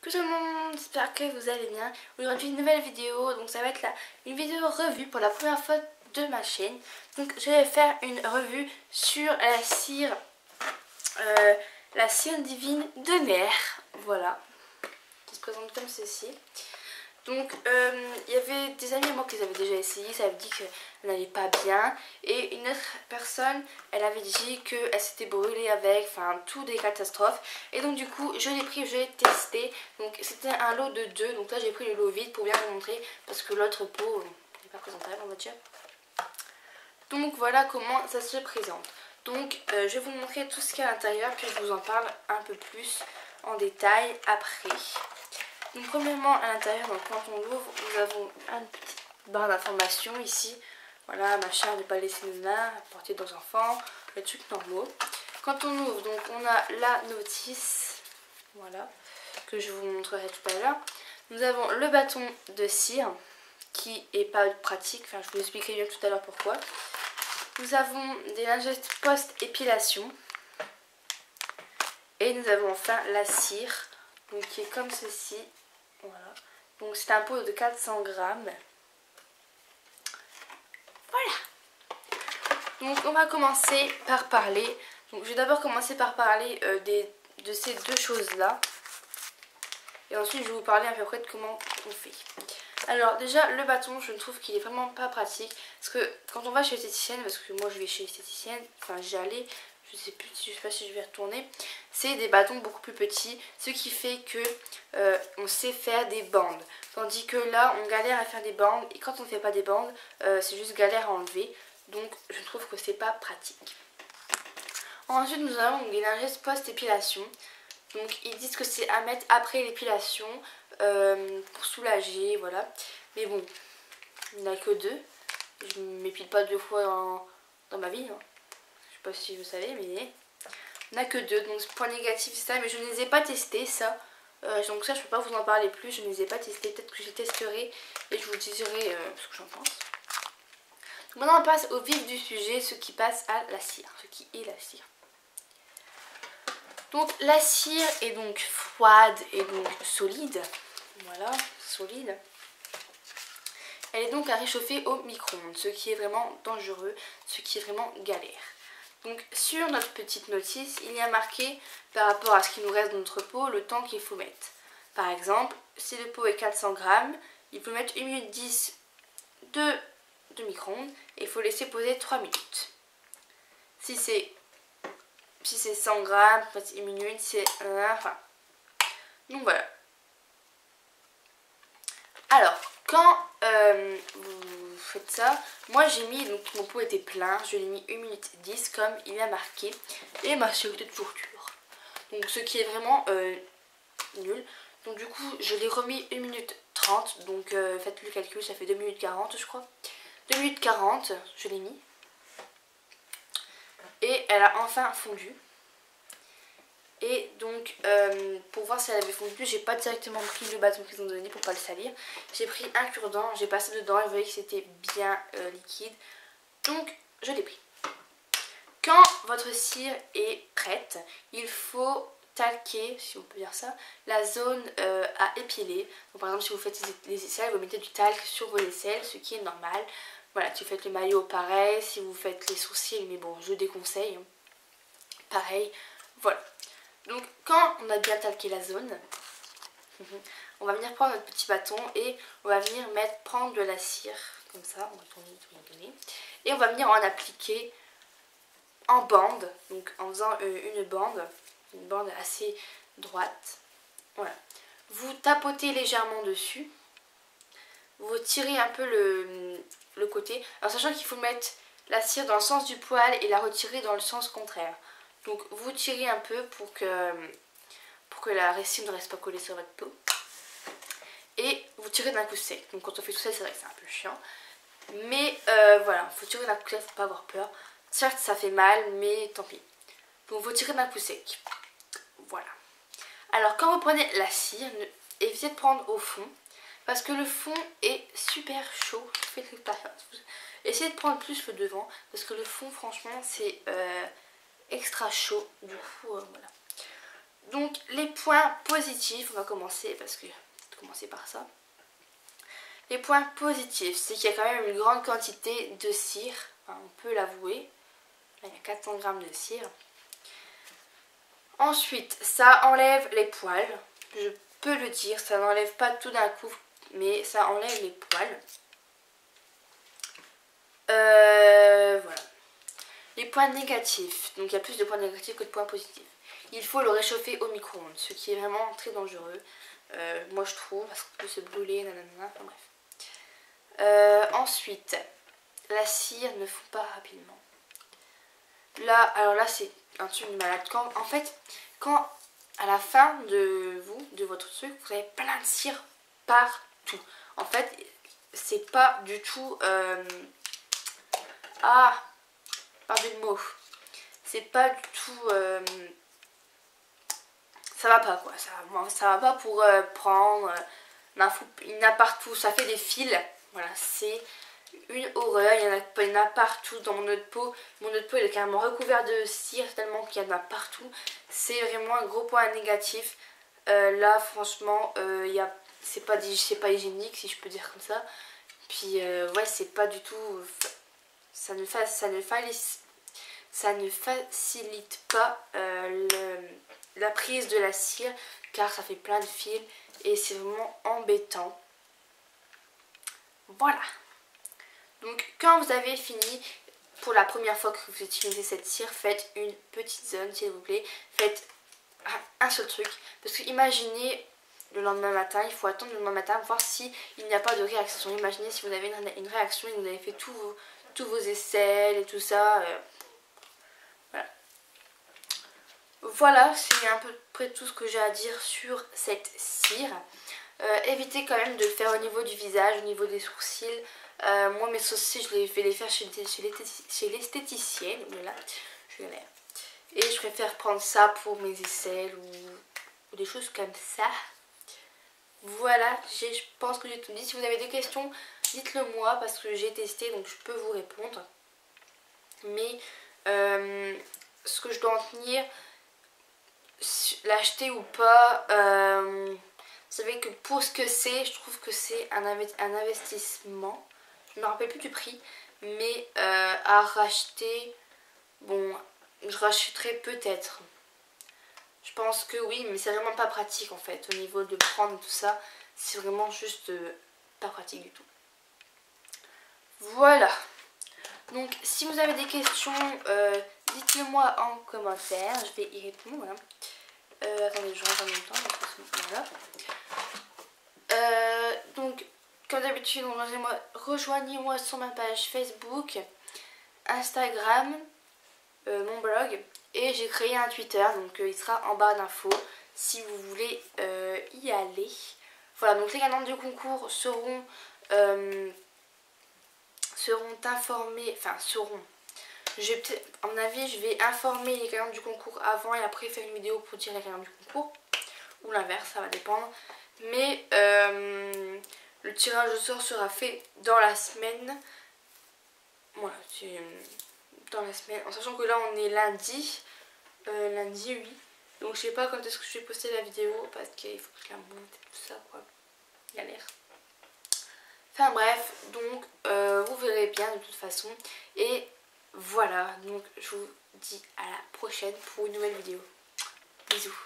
Coucou tout le monde, j'espère que vous allez bien. Aujourd'hui une nouvelle vidéo, donc ça va être une vidéo revue pour la première fois de ma chaîne. Donc je vais faire une revue sur la cire divine de mer, voilà, qui se présente comme ceci. Donc il y avait des amis à moi qui avaient déjà essayé, ça avait dit qu'elle n'allait pas bien. Et une autre personne, elle avait dit qu'elle s'était brûlée avec, enfin tout des catastrophes. Et donc du coup je l'ai pris, je l'ai testé. Donc c'était un lot de 2, donc là j'ai pris le lot vide pour bien vous montrer. Parce que l'autre pot n'est pas présentable on va dire. Donc voilà comment ça se présente. Donc je vais vous montrer tout ce qu'il y a à l'intérieur, puis je vous en parle un peu plus en détail après. Donc premièrement à l'intérieur, quand on l'ouvre, nous avons une petite barre d'informations ici. Voilà, machin, ne pas laisser nos mains, porter nos enfants, les trucs normaux. Quand on ouvre, donc on a la notice, voilà, que je vous montrerai tout à l'heure. Nous avons le bâton de cire, qui est pas pratique, enfin je vous expliquerai bien tout à l'heure pourquoi. Nous avons des lingettes post-épilation. Et nous avons enfin la cire, donc qui est comme ceci. Voilà. Donc c'est un pot de 400 grammes. Voilà. Donc on va commencer par parler. Donc je vais d'abord commencer par parler de ces deux choses-là. Et ensuite je vais vous parler à peu près de comment on fait. Alors déjà le bâton, je trouve qu'il est vraiment pas pratique. Parce que quand on va chez l'esthéticienne, parce que moi je vais chez l'esthéticienne, enfin j'allais, je sais pas si je vais retourner, c'est des bâtons beaucoup plus petits, ce qui fait que on sait faire des bandes. Tandis que là on galère à faire des bandes, et quand on ne fait pas des bandes, c'est juste galère à enlever. Donc je trouve que c'est pas pratique. Ensuite nous avons des lingettes post-épilation. Donc ils disent que c'est à mettre après l'épilation pour soulager, voilà. Mais bon, il n'y en a que 2. Je ne m'épile pas 2 fois dans ma vie. Hein. Je sais pas si vous savez, mais il n'y en a que 2. Donc point négatif c'est ça, mais je ne les ai pas testés ça. Donc ça je peux pas vous en parler plus, je ne les ai pas testés. Peut-être que je les testerai et je vous dirai ce que j'en pense. Donc maintenant on passe au vif du sujet, ce qui passe à la cire, ce qui est la cire. Donc la cire est donc froide et donc solide. Voilà, solide. Elle est donc à réchauffer au micro-ondes, ce qui est vraiment dangereux, ce qui est vraiment galère. Donc sur notre petite notice, il y a marqué par rapport à ce qui nous reste de notre pot, le temps qu'il faut mettre. Par exemple, si le pot est 400 grammes, il faut mettre 1 minute 10 de micro-ondes et il faut laisser poser 3 minutes. Si c'est 100 grammes, 1 minute, c'est... Enfin. Donc voilà. Alors, quand vous faites ça, moi j'ai mis, donc mon pot était plein, je l'ai mis 1 minute 10 comme il y a marqué. Et ma cire était toujours dure. Donc ce qui est vraiment nul. Donc du coup, je l'ai remis 1 minute 30. Donc faites le calcul, ça fait 2 minutes 40 je crois. 2 minutes 40, je l'ai mis. Et elle a enfin fondu. Et donc pour voir si elle avait fondu, j'ai pas directement pris le bâton qu'ils ont donné pour pas le salir. J'ai pris un cure-dent, j'ai passé dedans et vous voyez que c'était bien liquide. Donc je l'ai pris. Quand votre cire est prête, il faut talquer, si on peut dire ça, la zone à épiler. Donc par exemple si vous faites les aisselles, vous mettez du talc sur vos aisselles, ce qui est normal. Voilà, si vous faites le maillot pareil, si vous faites les sourcils, mais bon je déconseille. Pareil, voilà. Donc quand on a bien talqué la zone, on va venir prendre notre petit bâton et on va venir prendre de la cire, comme ça, on va tourner, et on va venir en appliquer en bande, donc en faisant une bande assez droite. Voilà. Vous tapotez légèrement dessus, vous tirez un peu le côté, alors sachant qu'il faut mettre la cire dans le sens du poil et la retirer dans le sens contraire. Donc vous tirez un peu pour que la résine ne reste pas collée sur votre peau. Et vous tirez d'un coup sec. Donc quand on fait tout ça, c'est vrai que c'est un peu chiant. Mais voilà, il faut tirer d'un coup sec, faut pas avoir peur. Certes ça fait mal, mais tant pis. Donc vous tirez d'un coup sec. Voilà. Alors quand vous prenez la cire, évitez de prendre au fond. Parce que le fond est super chaud. Je fais l'expérience. Essayez de prendre plus le devant. Parce que le fond franchement c'est... extra chaud, du coup voilà. Donc les points positifs, on va commencer par ça. Les points positifs, c'est qu'il y a quand même une grande quantité de cire, enfin, on peut l'avouer. Là, il y a 400 g de cire. Ensuite, ça enlève les poils. Je peux le dire, ça n'enlève pas tout d'un coup, mais ça enlève les poils. Voilà. Les points négatifs. Donc il y a plus de points négatifs que de points positifs. Il faut le réchauffer au micro-ondes, ce qui est vraiment très dangereux. Moi je trouve, parce qu'on peut se brûler, nanana, enfin bref. Ensuite, la cire ne fond pas rapidement. Là, alors là c'est un truc de malade. Quand à la fin de votre truc, vous avez plein de cire partout. En fait, c'est pas du tout... pardon le mot. C'est pas du tout... ça va pas quoi. Ça va pas pour prendre... il y en a partout. Ça fait des fils. Voilà, c'est une horreur. Il y en a partout dans mon eau de peau. Mon eau de peau il est carrément recouvert de cire tellement qu'il y en a partout. C'est vraiment un gros point négatif. Là, franchement, c'est pas hygiénique si je peux dire comme ça. Puis, ouais, c'est pas du tout... Ça ne facilite pas la prise de la cire car ça fait plein de fils et c'est vraiment embêtant. Voilà. Donc quand vous avez fini, pour la première fois que vous utilisez cette cire, faites une petite zone s'il vous plaît. Faites un seul truc. Parce que imaginez le lendemain matin, il faut attendre le lendemain matin voir s'il n'y a pas de réaction. Imaginez si vous avez une réaction et que vous avez fait tous vos aisselles et tout ça. Voilà. Voilà, c'est à peu près tout ce que j'ai à dire sur cette cire. Évitez quand même de le faire au niveau du visage, au niveau des sourcils. Moi mes sourcils je vais les faire chez l'esthéticienne. Voilà, je galère. Et je préfère prendre ça pour mes aisselles ou des choses comme ça. Voilà, je pense que j'ai tout dit. Si vous avez des questions, dites-le moi parce que j'ai testé donc je peux vous répondre. Mais ce que je dois en tenir, l'acheter ou pas, vous savez que pour ce que c'est, je trouve que c'est un investissement. Je ne me rappelle plus du prix, mais à racheter, bon, je rachèterai peut-être. Je pense que oui, mais c'est vraiment pas pratique en fait. Au niveau de prendre tout ça, c'est vraiment juste pas pratique du tout. Voilà. Donc si vous avez des questions, dites-le moi en commentaire. Je vais y répondre. Attendez, je range en même temps. Voilà. Donc comme d'habitude, rejoignez-moi sur ma page Facebook, Instagram, mon blog. Et j'ai créé un Twitter, donc il sera en barre d'infos si vous voulez y aller. Voilà, donc les gagnants du concours seront informés, enfin seront. À mon avis, je vais informer les gagnants du concours avant et après faire une vidéo pour dire les gagnants du concours. Ou l'inverse, ça va dépendre. Mais le tirage au sort sera fait dans la semaine. Voilà, c'est dans la semaine. En sachant que là on est lundi. Lundi 8. Donc je sais pas quand est-ce que je vais poster la vidéo parce qu'il faut que je la monte et tout ça quoi. Galère. Enfin bref, donc vous verrez bien de toute façon. Et voilà, donc je vous dis à la prochaine pour une nouvelle vidéo. Bisous.